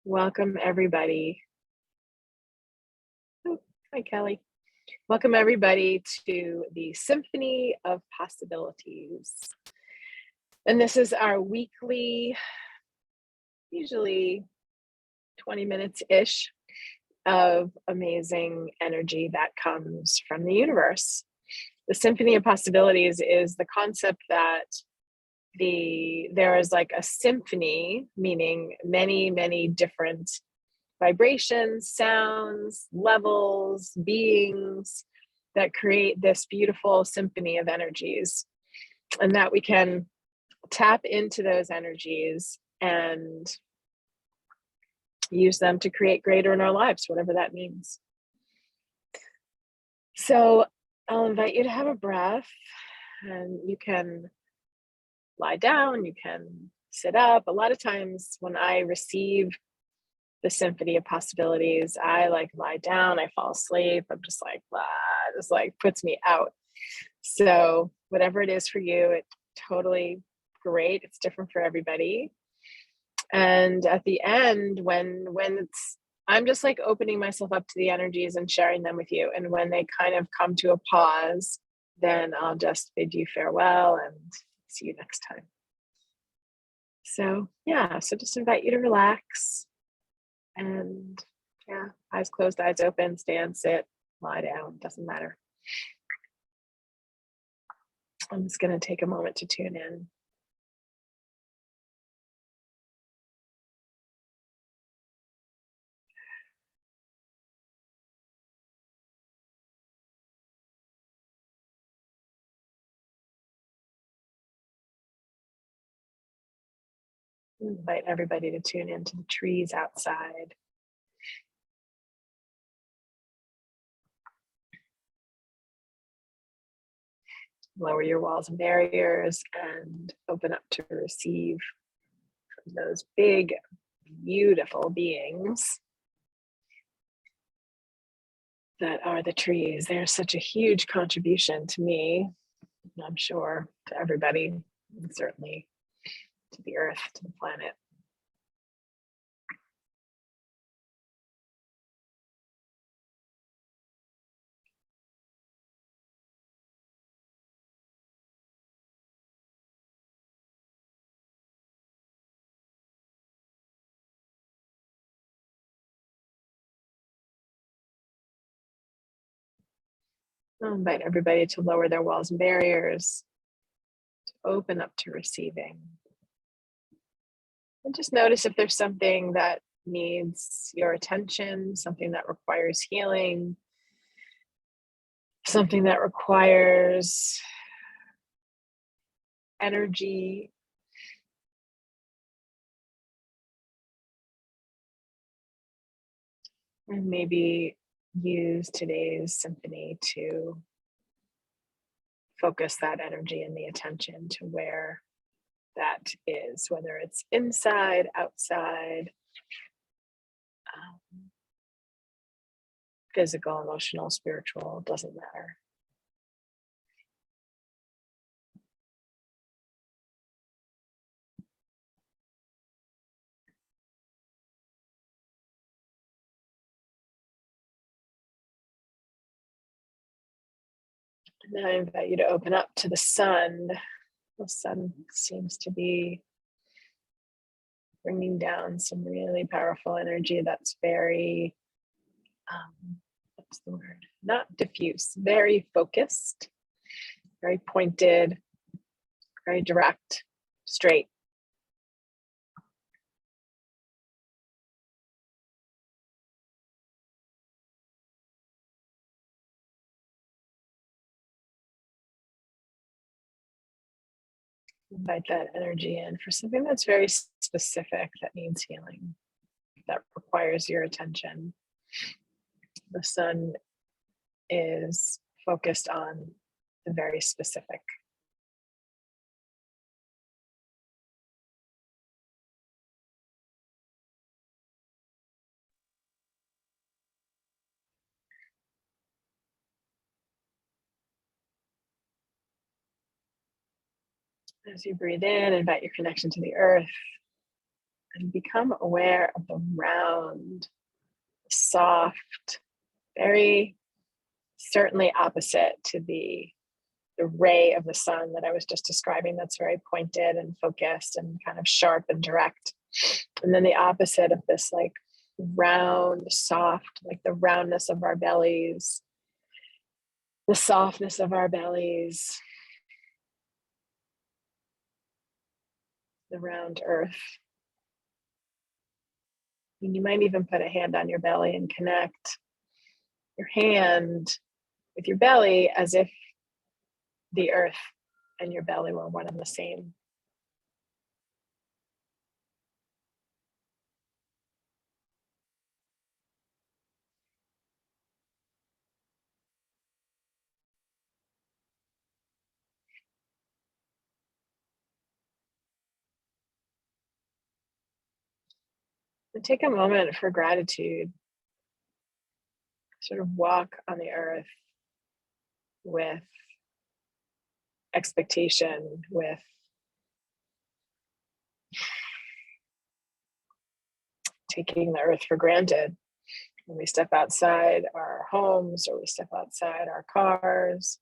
Welcome, everybody. Oh, hi, Kelly. Welcome, everybody, to the Symphony of Possibilities. And this is our weekly, usually 20 minutes-ish of amazing energy that comes from the universe. The Symphony of Possibilities is the concept that there is like a symphony, meaning many, many different vibrations, sounds, levels, beings that create this beautiful symphony of energies, and that we can tap into those energies and use them to create greater in our lives, whatever that means. So I'll invite you to have a breath, and you can lie down, you can sit up. A lot of times when I receive the symphony of possibilities, I like lie down, I fall asleep, I'm just like, blah, just like puts me out. So whatever it is for you, it's totally great. It's different for everybody. And at the end, when it's, I'm just like opening myself up to the energies and sharing them with you. And when they kind of come to a pause, then I'll just bid you farewell and see you next time. So yeah, so just invite you to relax. And yeah, eyes closed, eyes open, stand, sit, lie down, doesn't matter. I'm just going to take a moment to tune in. Invite everybody to tune into the trees outside. Lower your walls and barriers and open up to receive from those big, beautiful beings that are the trees. They're such a huge contribution to me, and I'm sure to everybody, and certainly to the earth, to the planet. I'll invite everybody to lower their walls and barriers, to open up to receiving. And just notice if there's something that needs your attention, something that requires healing, something that requires energy. And maybe use today's symphony to focus that energy and the attention to where that is, whether it's inside, outside, physical, emotional, spiritual, doesn't matter. And then I invite you to open up to the sun. The sun seems to be bringing down some really powerful energy that's very, what's the word? Not diffuse, very focused, very pointed, very direct, straight. Invite that energy in for something that's very specific, that needs healing, that requires your attention. The sun is focused on the very specific. As you breathe in, invite your connection to the earth. and become aware of the round, soft, very certainly opposite to the ray of the sun that I was just describing, that's very pointed and focused and kind of sharp and direct. And then the opposite of this, like round, soft, like the roundness of our bellies, the softness of our bellies, the round earth. And you might even put a hand on your belly and connect your hand with your belly as if the earth and your belly were one and the same. And take a moment for gratitude. Sort of walk on the earth with expectation, with taking the earth for granted. When we step outside our homes or we step outside our cars,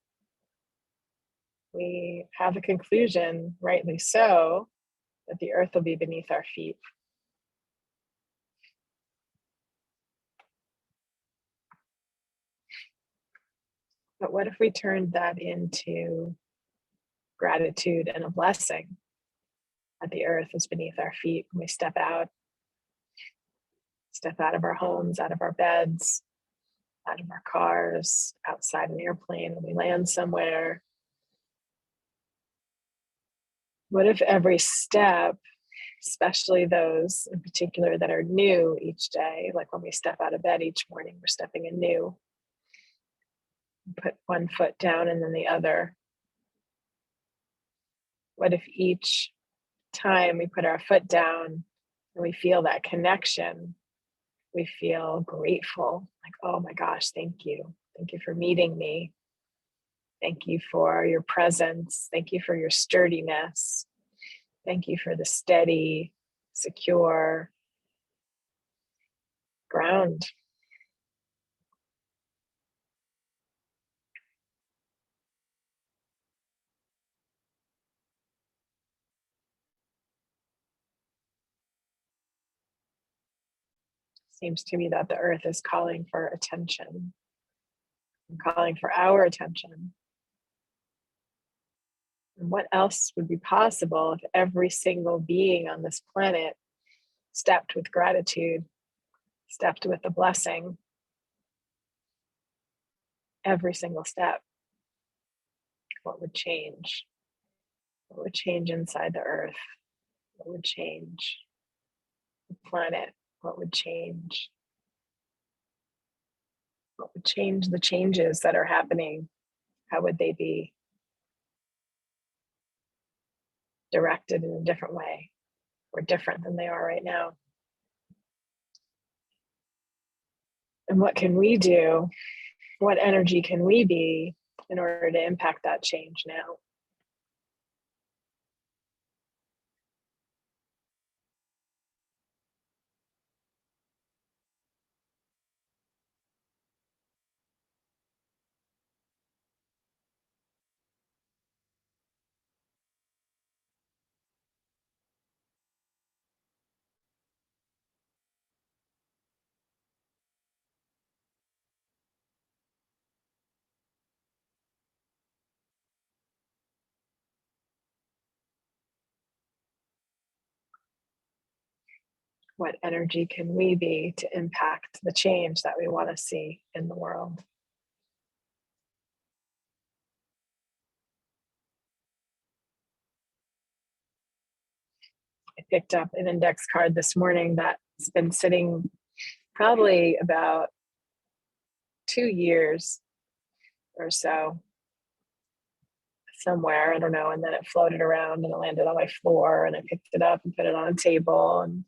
we have a conclusion, rightly so, that the earth will be beneath our feet. But what if we turned that into gratitude and a blessing, that the earth is beneath our feet when we step out of our homes, out of our beds, out of our cars, outside an airplane, when we land somewhere? What if every step, especially those in particular that are new each day, like when we step out of bed each morning, we're stepping anew, put one foot down and then the other. What if each time we put our foot down and we feel that connection, we feel grateful, like, oh my gosh, thank you. Thank you for meeting me. Thank you for your presence. Thank you for your sturdiness. Thank you for the steady, secure ground. Seems to me that the earth is calling for attention, and calling for our attention. And what else would be possible if every single being on this planet stepped with gratitude, stepped with a blessing, every single step? What would change? What would change inside the earth? What would change the planet? What would change? What would change the changes that are happening? How would they be directed in a different way or different than they are right now? And what can we do? What energy can we be in order to impact that change now? What energy can we be to impact the change that we want to see in the world? I picked up an index card this morning that's been sitting probably about 2 years or so somewhere, I don't know, and then it floated around and it landed on my floor and I picked it up and put it on a table, and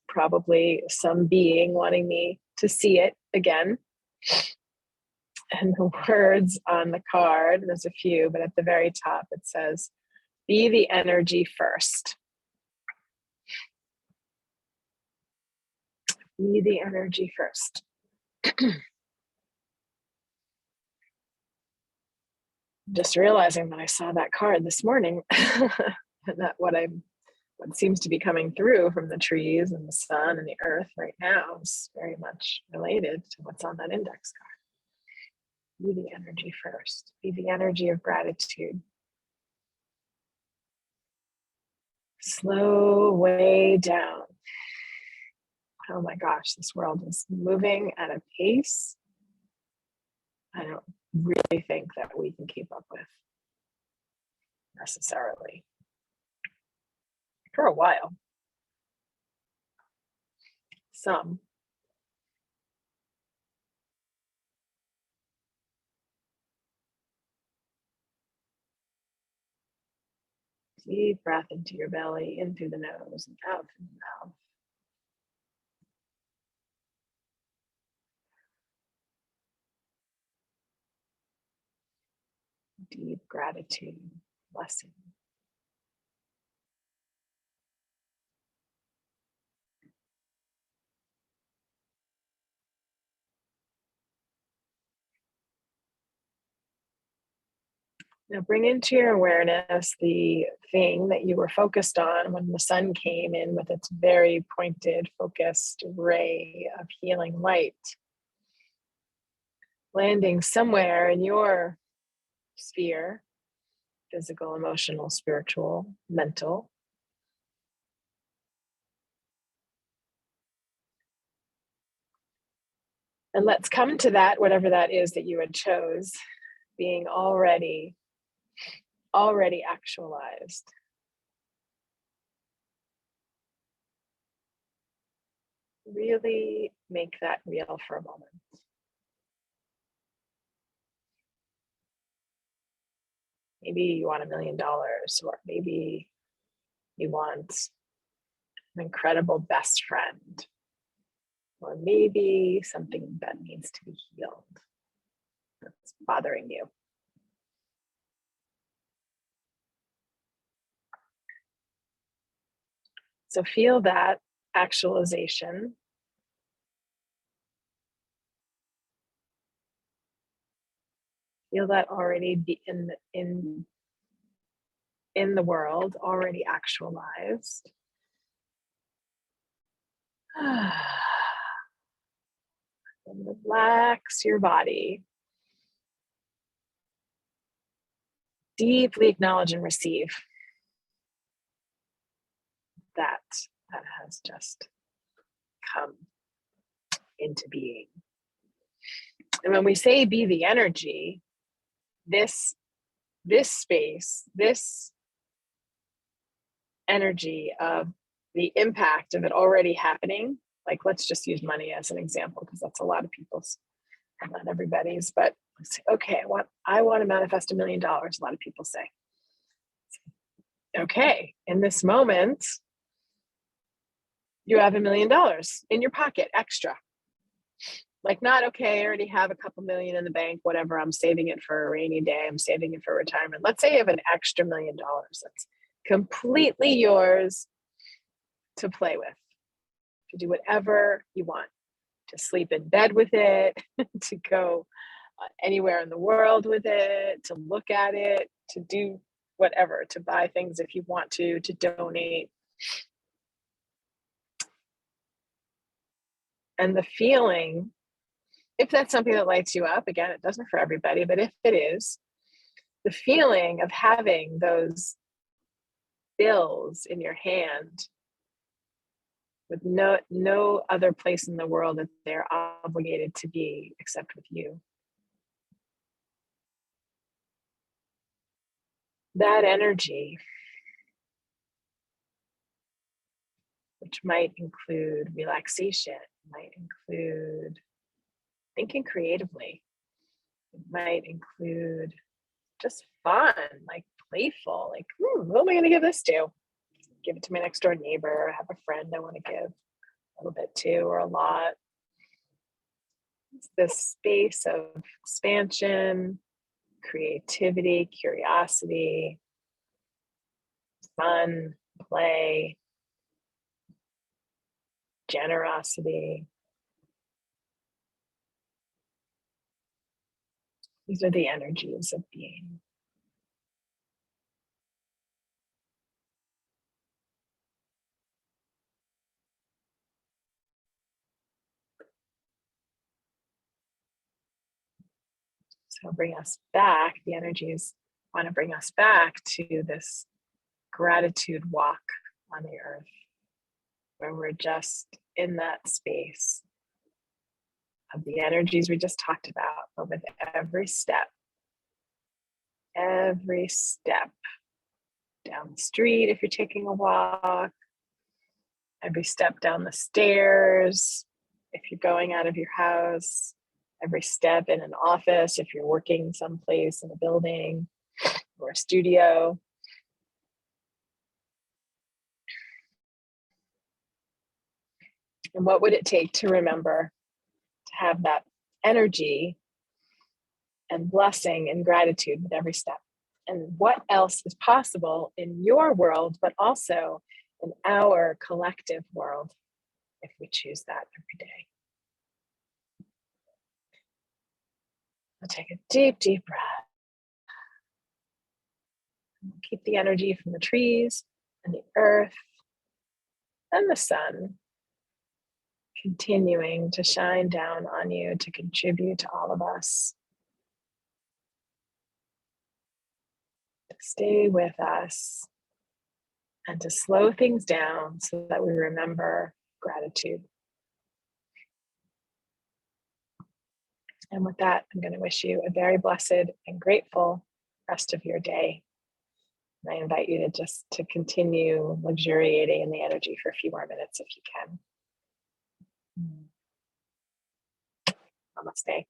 probably some being wanting me to see it again. And the words on the card, there's a few, but at the very top it says, be the energy first. Be the energy first. Just realizing that I saw that card this morning, and that what seems to be coming through from the trees and the sun and the earth right now is very much related to what's on that index card. Be the energy first. Be the energy of gratitude. Slow way down. Oh my gosh, this world is moving at a pace I don't really think that we can keep up with necessarily for a while. Some. Deep breath into your belly, in through the nose and out through the mouth. Deep gratitude, blessing. Now bring into your awareness the thing that you were focused on when the sun came in with its very pointed, focused ray of healing light, landing somewhere in your sphere, physical, emotional, spiritual, mental. And let's come to that, whatever that is that you had chose, being already actualized. Really make that real for a moment. Maybe you want $1 million, or maybe you want an incredible best friend, or maybe something that needs to be healed that's bothering you. So feel that actualization. Feel that already be in the world, already actualized. And relax your body. Deeply acknowledge and receive that has just come into being. And when we say be the energy, this space, this energy of the impact of it already happening, like let's just use money as an example, because that's a lot of people's, not everybody's, but say, okay, I want to manifest $1 million. A lot of people say, okay, in this moment, you have $1 million in your pocket, extra. Like not, okay, I already have a couple million in the bank, whatever, I'm saving it for a rainy day, I'm saving it for retirement. Let's say you have an extra $1 million that's completely yours to play with, to do whatever you want, to sleep in bed with it, to go anywhere in the world with it, to look at it, to do whatever, to buy things if you want to donate. And the feeling, if that's something that lights you up, again, it doesn't for everybody, but if it is, the feeling of having those bills in your hand with no other place in the world that they're obligated to be except with you. That energy, which might include relaxation, might include thinking creatively, it might include just fun, like playful, like, who am I going to give this to? Give it to my next door neighbor, have a friend I want to give a little bit to, or a lot. It's this space of expansion, creativity, curiosity, fun, play. generosity. These are the energies of being. So bring us back, the energies want to bring us back to this gratitude walk on the earth, where we're just in that space of the energies we just talked about, but with every step down the street, if you're taking a walk, every step down the stairs, if you're going out of your house, every step in an office, if you're working someplace in a building or a studio. And what would it take to remember to have that energy and blessing and gratitude with every step? And what else is possible in your world, but also in our collective world, if we choose that every day? I'll take a deep, deep breath. Keep the energy from the trees and the earth and the sun continuing to shine down on you to contribute to all of us. To stay with us and to slow things down so that we remember gratitude. And with that, I'm going to wish you a very blessed and grateful rest of your day. And I invite you to continue luxuriating in the energy for a few more minutes if you can. Namaste.